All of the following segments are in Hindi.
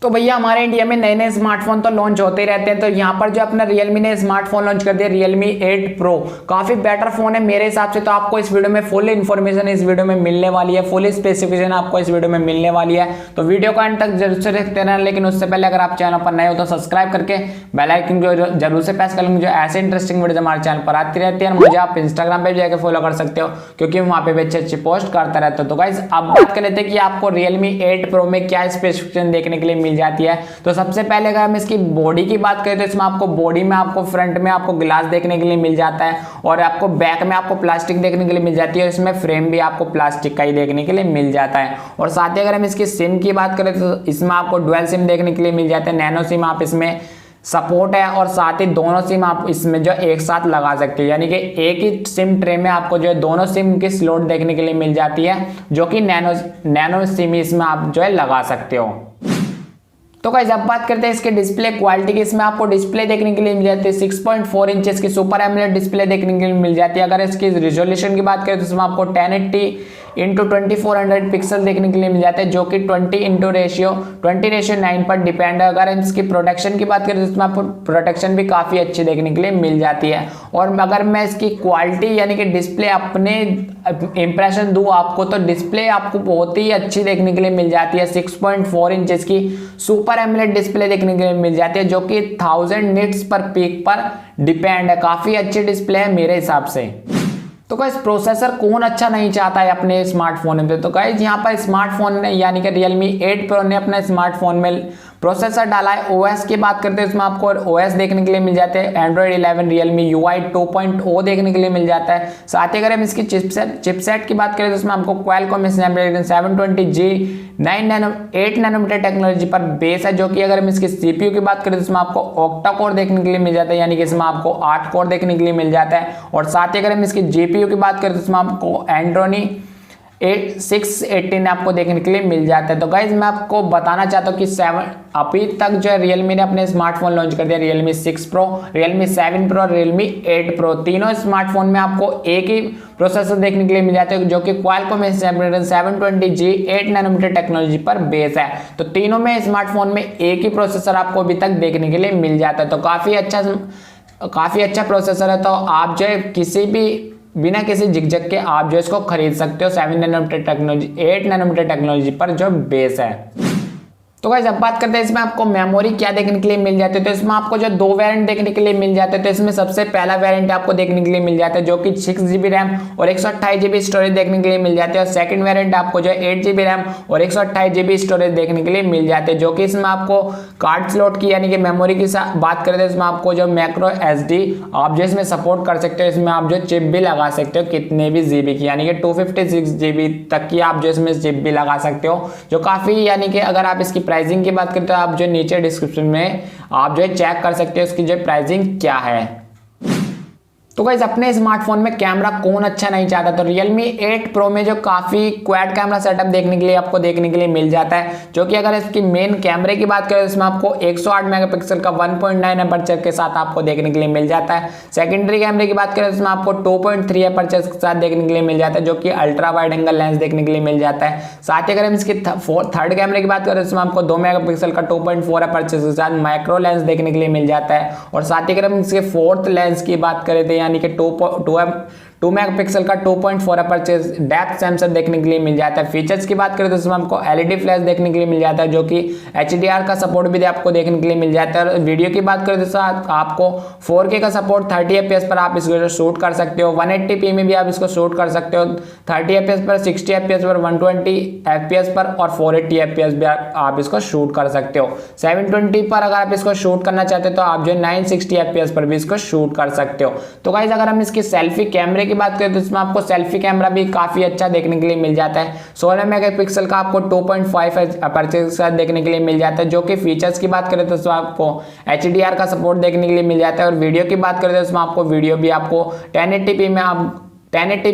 तो भैया हमारे इंडिया में नए नए स्मार्टफोन तो लॉन्च होते ही रहते हैं। तो यहाँ पर जो अपना Realme ने स्मार्टफोन लॉन्च कर दिया Realme 8 Pro, काफी बेटर फोन है मेरे हिसाब से। तो आपको इस वीडियो में फुल इन्फॉर्मेशन इस वीडियो में मिलने वाली है, फुल स्पेसिफिकेशन आपको इस वीडियो में मिलने वाली है। तो वीडियो को एंड तक जरूर से देखते रहना, लेकिन उससे पहले अगर आप चैनल पर नए हो तो सब्सक्राइब करके बेल आइकन को जरूर से प्रेस कर लेंगे। जो ऐसे इंटरेस्टिंग वीडियो हमारे चैनल पर आती रहती है, मुझे आप इंस्टाग्राम पे जाकर फॉलो कर सकते हो, क्योंकि वहाँ पे भी अच्छे अच्छे पोस्ट करता रहता हूँ। तो गाइस अब बात कर लेते हैं कि आपको Realme 8 Pro में क्या स्पेसिफिकेशन देखने के लिए मिल जाती है। तो सबसे पहले अगर हम इसकी बॉडी की बात करें तो इसमें आपको बॉडी में आपको फ्रंट में आपको ग्लास देखने के लिए मिल जाता है, और आपको बैक में आपको प्लास्टिक देखने के लिए मिल जाती है। इसमें फ्रेम भी आपको प्लास्टिक का ही देखने के लिए मिल जाता है। और साथ ही अगर हम इसकी सिम की बात करें तो इसमें आपको डुअल सिम देखने के लिए मिल जाते हैं। नैनो सिम आप इसमें सपोर्ट है, और साथ ही दोनों सिम आप इसमें जो एक साथ लगा सकते हो, यानी कि एक ही सिम ट्रे में आपको जो है दोनों सिम की स्लॉट देखने के लिए मिल जाती है, जो कि नैनो सिम इसमें आप जो है लगा सकते हो। तो गाइस अब बात करते हैं इसके डिस्प्ले क्वालिटी की। इसमें आपको डिस्प्ले देखने के लिए मिल जाती है 6.4 इंचेस की सुपर एमोलेड डिस्प्ले देखने के लिए मिल जाती है। अगर इसकी रिजोल्यूशन की बात करें तो इसमें आपको 1080 इंटू 2400 पिक्सल देखने के लिए मिल जाते हैं, जो कि 20:9 पर डिपेंड है। अगर इसकी प्रोटेक्शन की बात करें तो इसमें आपको प्रोटेक्शन भी काफ़ी अच्छी देखने के लिए मिल जाती है। और अगर मैं इसकी क्वालिटी यानी कि डिस्प्ले अपने इंप्रेशन दूँ आपको, तो डिस्प्ले आपको बहुत ही अच्छी देखने के लिए मिल जाती है। 6.4 इंचेस की सुपर एमोलेड डिस्प्ले देखने के लिए मिल जाती है, जो कि 1000 निट्स पर पीक पर डिपेंड है। काफ़ी अच्छी डिस्प्ले है मेरे हिसाब से। तो गाइस प्रोसेसर कौन अच्छा नहीं चाहता है अपने स्मार्टफोन में। तो गाइस यहाँ पर स्मार्टफोन ने यानी कि Realme 8 Pro ने अपने स्मार्टफोन में प्रोसेसर डाला है। ओएस की बात करते हैं इसमें आपको ओएस देखने के लिए मिल जाते हैं Android 11 Realme UI 2.0 देखने के लिए मिल जाता है। साथ ही अगर हम इसकी चिपसेट की बात करें तो इसमें आपको Qualcomm Snapdragon 720G 8 nanometer technology पर बेस है, जो कि अगर हम इसकी CPU की बात करें तो इसमें आपको ऑक्टा कोर देखने के लिए मिल जाता है, यानी कि इसमें आपको 8 कोर देखने के लिए मिल जाता है। और साथ ही अगर हम इसकी GPU की बात करें तो इसमें आपको Adreno 618 आपको देखने के लिए मिल जाता है। तो गाइज मैं आपको बताना चाहता हूँ कि अभी तक जो है Realme ने अपने स्मार्टफोन लॉन्च कर दिया। Realme 6 Pro, Realme 7 Pro और Realme 8 Pro, तीनों स्मार्टफोन में आपको एक ही प्रोसेसर देखने के लिए मिल जाते हैं, जो कि Qualcomm Snapdragon 720G 8 nanometer technology पर बेस है। तो तीनों में स्मार्टफोन में एक ही प्रोसेसर आपको अभी तक देखने के लिए मिल जाता है। तो काफ़ी अच्छा प्रोसेसर है। तो आप जो है बिना किसी झिझक के आप जो इसको खरीद सकते हो 7 नैनोमीटर टेक्नोलॉजी 8 नैनोमीटर टेक्नोलॉजी पर जो बेस है। तो गाइस अब बात करते हैं इसमें आपको मेमोरी क्या देखने के लिए मिल जाती है। तो इसमें आपको जो दो वेरिएंट देखने के लिए मिल जाते हैं। तो इसमें सबसे पहला वेरिएंट आपको देखने के लिए मिल जाता है, जो कि 6GB रैम और 128GB स्टोरेज देखने के लिए मिल जाते हैं। और सेकंड वेरिएंट आपको जो 8GB रैम और 128GB स्टोरेज देखने के लिए मिल जाते हैं, जो कि इसमें आपको कार्ड स्लॉट की यानी कि मेमोरी की बात करें तो इसमें आपको जो मैक्रो SD आप जो इसमें सपोर्ट कर सकते हो। इसमें आप जो चिप भी लगा सकते हो कितने भी GB की, यानी कि 256GB तक की आप जो इसमें चिप भी लगा सकते हो, जो काफ़ी यानी कि अगर आप इसकी प्राइसिंग की बात करते तो आप जो नीचे डिस्क्रिप्शन में आप जो है चेक कर सकते हो इसकी जो प्राइसिंग क्या है। तो गाइस अपने स्मार्टफोन में कैमरा कौन अच्छा नहीं चाहता। तो Realme 8 Pro में जो काफी क्वाड कैमरा सेटअप देखने के लिए आपको देखने के लिए मिल जाता है, जो कि अगर इसकी मेन कैमरे की बात करें तो इसमें आपको 108 मेगापिक्सल का 1.9 अपर्चर के साथ आपको देखने के लिए मिल जाता है। सेकेंडरी कैमरे की बात करें तो इसमें आपको 2.3 अपर्चर के साथ देखने के लिए मिल जाता है, जो कि अल्ट्रा वाइड एंगल लेंस देखने के लिए मिल जाता है। साथ ही अगर हम इसकी थर्ड कैमरे की बात करें तो इसमें आपको 2 मेगापिक्सल का 2.4 अपर्चर के साथ माइक्रो लेंस देखने के लिए मिल जाता है। और साथ ही अगर हम इसके फोर्थ लेंस की बात करें तो यानी कि 2 मेगापिक्सल का 2.4 अपर्चर डेप्थ सेंसर देखने के लिए मिल जाता है। फीचर्स की बात करें तो इसमें आपको LED फ्लैश देखने के लिए मिल जाता है, जो कि HDR का सपोर्ट भी आपको देखने के लिए मिल जाता है। और वीडियो की बात करें तो आपको 4K का सपोर्ट 30 FPS पर आप इसको शूट कर सकते हो, 180p में भी आप इसको शूट कर सकते हो, 30 FPS पर, 60 FPS पर, 120 FPS पर और 480 FPS भी आप इसको शूट कर सकते हो। 720 पर अगर आप इसको शूट करना चाहते हो तो आप जो 960 FPS पर भी इसको शूट कर सकते हो। तो गाइस अगर हम इसकी सेल्फी कैमरे की बात करें तो इसमें आपको सेल्फी कैमरा भी काफी अच्छा देखने के लिए मिल जाता है। 16 मेगापिक्सल का आपको 2.5 अपर्चर के साथ देखने के लिए मिल जाता है, जो कि फीचर्स की बात करें तो इसमें आपको HDR का सपोर्ट देखने के लिए मिल जाता है। और वीडियो की बात करें तो इसमें आपको वीडियो भी आपको 1080p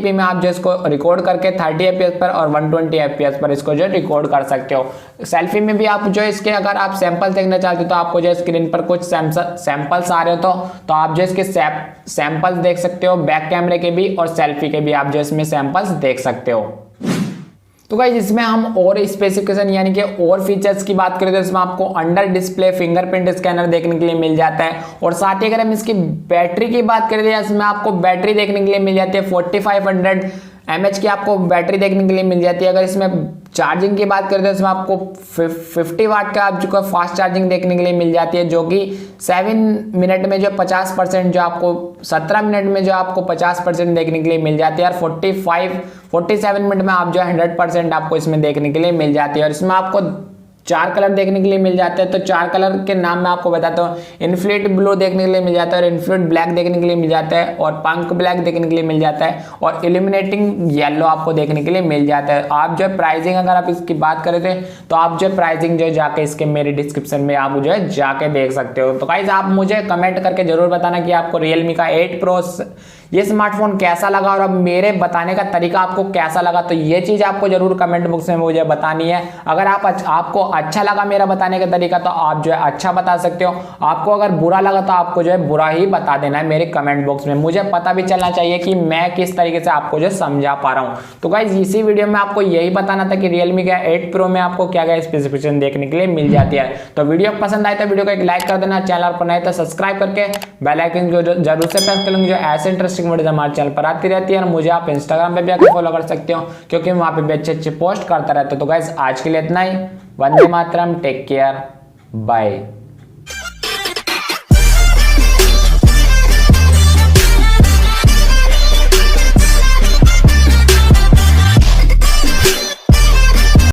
में आप जो इसको रिकॉर्ड करके 30 FPS पर और 120 FPS पर इसको जो रिकॉर्ड कर सकते हो। सेल्फी में भी आप जो इसके अगर आप सैंपल देखना चाहते हो तो आपको जो स्क्रीन पर कुछ सैंपल्स आ रहे हो तो आप जो इसके सैंपल्स देख सकते हो, बैक कैमरे के भी और सेल्फी के भी आप जो इसमें सैंपल्स देख सकते हो। तो गाइस इसमें हम और स्पेसिफिकेशन यानी कि और फीचर्स की बात करें तो इसमें आपको अंडर डिस्प्ले फिंगरप्रिंट स्कैनर देखने के लिए मिल जाता है, और साथ ही अगर हम इसकी बैटरी की बात करें तो इसमें आपको बैटरी देखने के लिए मिल जाती है 4500 mAh की आपको बैटरी देखने के लिए मिल जाती है। अगर इसमें चार्जिंग की बात करें तो इसमें आपको 50 वाट का आपको फास्ट चार्जिंग देखने के लिए मिल जाती है, जो कि 7 मिनट में जो 50% जो आपको 17 मिनट में जो आपको 50% देखने के लिए मिल जाती है, और 47 मिनट में आप जो 100% आपको इसमें देखने के लिए मिल जाती है। और इसमें आपको 4 कलर देखने के लिए मिल जाते हैं, तो 4 कलर के नाम मैं आपको बताता हूँ। इन्फ्लिट ब्लू देखने के लिए मिल जाता है, और इन्फ्लिट ब्लैक देखने के लिए मिल जाता है, और पंक ब्लैक देखने के लिए मिल जाता है, और इल्यूमिनेटिंग येलो आपको देखने के लिए मिल जाता है। आप जो प्राइसिंग अगर आप इसकी बात करें तो आप जो प्राइसिंग जो जाके इसके मेरे डिस्क्रिप्शन में आप जो है जाके देख सकते हो। तो गाइस आप मुझे कमेंट करके जरूर बताना कि आपको Realme का 8 Pro ये स्मार्टफोन कैसा लगा, और अब मेरे बताने का तरीका आपको कैसा लगा, तो ये चीज आपको जरूर कमेंट बॉक्स में मुझे बतानी है। अगर आपको अच्छा लगा मेरा बताने का तरीका तो आप जो है अच्छा बता सकते हो, आपको अगर बुरा लगा तो आपको जो है बुरा ही बता देना है मेरे कमेंट बॉक्स में। मुझे पता भी चलना चाहिए कि मैं किस तरीके से आपको जो समझा पा रहा हूँ। तो गाइस इसी वीडियो में आपको यही बताना था कि Realme का 8 Pro में आपको क्या क्या स्पेसिफिकेशन देखने के लिए मिल जाती है। तो वीडियो पसंद आए तो वीडियो को एक लाइक कर देना, चैनल पर नए तो सब्सक्राइब करके बेल आइकन को जरूर से प्रेस कर लेंगे, जो ऐसे इंटरेस्टिंग वीडियो हमारे चैनल पर आती रहती है। और मुझे आप इंस्टाग्राम पे भी आकर फॉलो कर सकते हो, क्योंकि वहां पे भी अच्छे अच्छे पोस्ट करता रहता हूं। तो गाइस आज के लिए इतना ही। Vande Mataram, take care, bye.